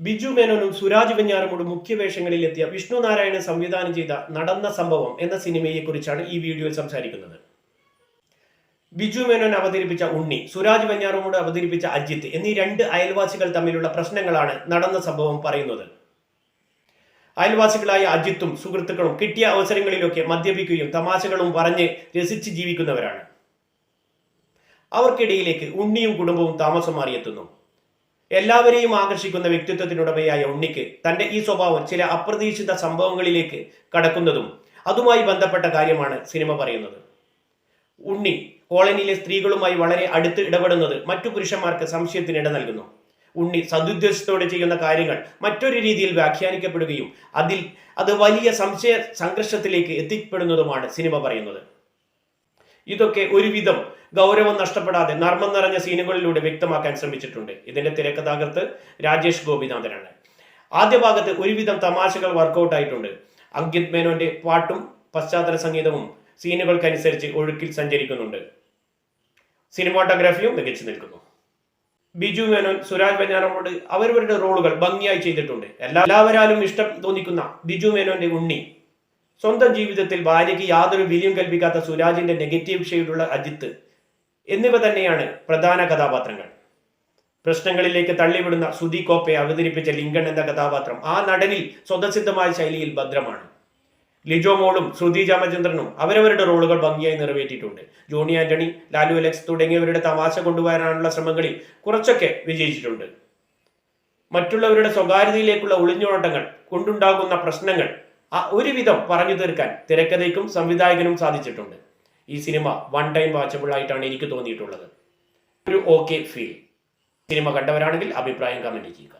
ബിജു മേനോനും സുരാജ് വെഞ്ഞാറമൂടും മുഖ്യവേഷങ്ങളിൽ എത്തിയ വിഷ്ണു നാരായണൻ സംവിധാനം ചെയ്ത നടന്ന സംഭവം എന്ന സിനിമയെക്കുറിച്ചാണ് ഈ വീഡിയോയിൽ സംസാരിക്കുന്നത്. ബിജു മേനോൻ അവതരിപ്പിച്ച ഉണ്ണി, സുരാജ് വെഞ്ഞാറമൂട് അവതരിപ്പിച്ച അജിത്ത് എന്നീ രണ്ട് അയൽവാസികൾ തമ്മിലുള്ള പ്രശ്നങ്ങളാണ് നടന്ന സംഭവം പറയുന്നത്. അയൽവാസികളായ അജിത്തും സുഹൃത്തുക്കളും കിട്ടിയ അവസരങ്ങളിലൊക്കെ മദ്യപിക്കുകയും തമാശകളും പറഞ്ഞ് രസിച്ച് ജീവിക്കുന്നവരാണ്. അവർക്കിടയിലേക്ക് ഉണ്ണിയും കുടുംബവും താമസം മാറിയെത്തുന്നു. എല്ലാവരെയും ആകർഷിക്കുന്ന വ്യക്തിത്വത്തിനുടമയായ ഉണ്ണിക്ക് തന്റെ ഈ സ്വഭാവം ചില അപ്രതീക്ഷിത സംഭവങ്ങളിലേക്ക് കടക്കുന്നതും അതുമായി ബന്ധപ്പെട്ട കാര്യമാണ് സിനിമ പറയുന്നത്. ഉണ്ണി കോളനിയിലെ സ്ത്രീകളുമായി വളരെ അടുത്ത് ഇടപെടുന്നത് മറ്റു പുരുഷന്മാർക്ക് സംശയത്തിനിട നൽകുന്നു. ഉണ്ണി സദുദ്ദേശത്തോടെ ചെയ്യുന്ന കാര്യങ്ങൾ മറ്റൊരു രീതിയിൽ വ്യാഖ്യാനിക്കപ്പെടുകയും അത് വലിയ സംഘർഷത്തിലേക്ക് എത്തിപ്പെടുന്നതുമാണ് സിനിമ പറയുന്നത്. ഇതൊക്കെ ഒരുവിധം ഗൗരവം നഷ്ടപ്പെടാതെ നർമ്മം നിറഞ്ഞ സീനുകളിലൂടെ വ്യക്തമാക്കാൻ ശ്രമിച്ചിട്ടുണ്ട്. ഇതിന്റെ തിരക്കഥാകൃത്ത് രാജേഷ് ഗോപിനാഥനാണ്. ആദ്യ ഭാഗത്ത് ഒരുവിധം തമാശകൾ വർക്കൗട്ട് ആയിട്ടുണ്ട്. അങ്കിത് മേനോന്റെ പാട്ടും പശ്ചാത്തല സംഗീതവും സീനുകൾക്കനുസരിച്ച് ഒഴുക്കിൽ സഞ്ചരിക്കുന്നുണ്ട്. സിനിമാറ്റോഗ്രാഫിയും മികച്ചു നിൽക്കുന്നു. ബിജു മേനോൻ, സുരാജ് വെഞ്ഞാറമൂട് അവരവരുടെ റോളുകൾ ഭംഗിയായി ചെയ്തിട്ടുണ്ട്. എല്ലാവരാലും ഇഷ്ടം തോന്നിക്കുന്ന ബിജു മേനോന്റെ ഉണ്ണി, സ്വന്തം ജീവിതത്തിൽ ഭാര്യയ്ക്ക് യാതൊരു വിലയും കൽപ്പിക്കാത്ത സുരാജിന്റെ നെഗറ്റീവ് ഷെയ്ഡുള്ള അജിത്ത് എന്നിവ തന്നെയാണ് പ്രധാന കഥാപാത്രങ്ങൾ. പ്രശ്നങ്ങളിലേക്ക് തള്ളിവിടുന്ന സുധി കോപ്പെ അവതരിപ്പിച്ച ലിങ്കൺ എന്ന കഥാപാത്രം ആ നടനിൽ സ്വതസിദ്ധമായ ശൈലിയിൽ ഭദ്രമാണ്. ലിജോ മോളും ശ്രുതി രാമചന്ദ്രനും അവരവരുടെ റോളുകൾ ഭംഗിയായി നിറവേറ്റിയിട്ടുണ്ട്. ജോണി ആന്റണി, ലാലു അലക്സ് തുടങ്ങിയവരുടെ തമാശ കൊണ്ടുവരാനുള്ള ശ്രമങ്ങളിൽ കുറച്ചൊക്കെ വിജയിച്ചിട്ടുണ്ട്. മറ്റുള്ളവരുടെ സ്വകാര്യതയിലേക്കുള്ള ഒളിഞ്ഞോട്ടങ്ങൾ കൊണ്ടുണ്ടാകുന്ന പ്രശ്നങ്ങൾ ഒരുവിധം പറഞ്ഞു തീർക്കാൻ തിരക്കഥയ്ക്കും സംവിധായകനും സാധിച്ചിട്ടുണ്ട്. ഈ സിനിമ വൺ ടൈം വാച്ചബിൾ ആയിട്ടാണ് എനിക്ക് തോന്നിയിട്ടുള്ളത്. ഒരു ഓക്കെ ഫീൽ. സിനിമ കണ്ടവരാണെങ്കിൽ അഭിപ്രായം കമന്റ് ചെയ്യുക.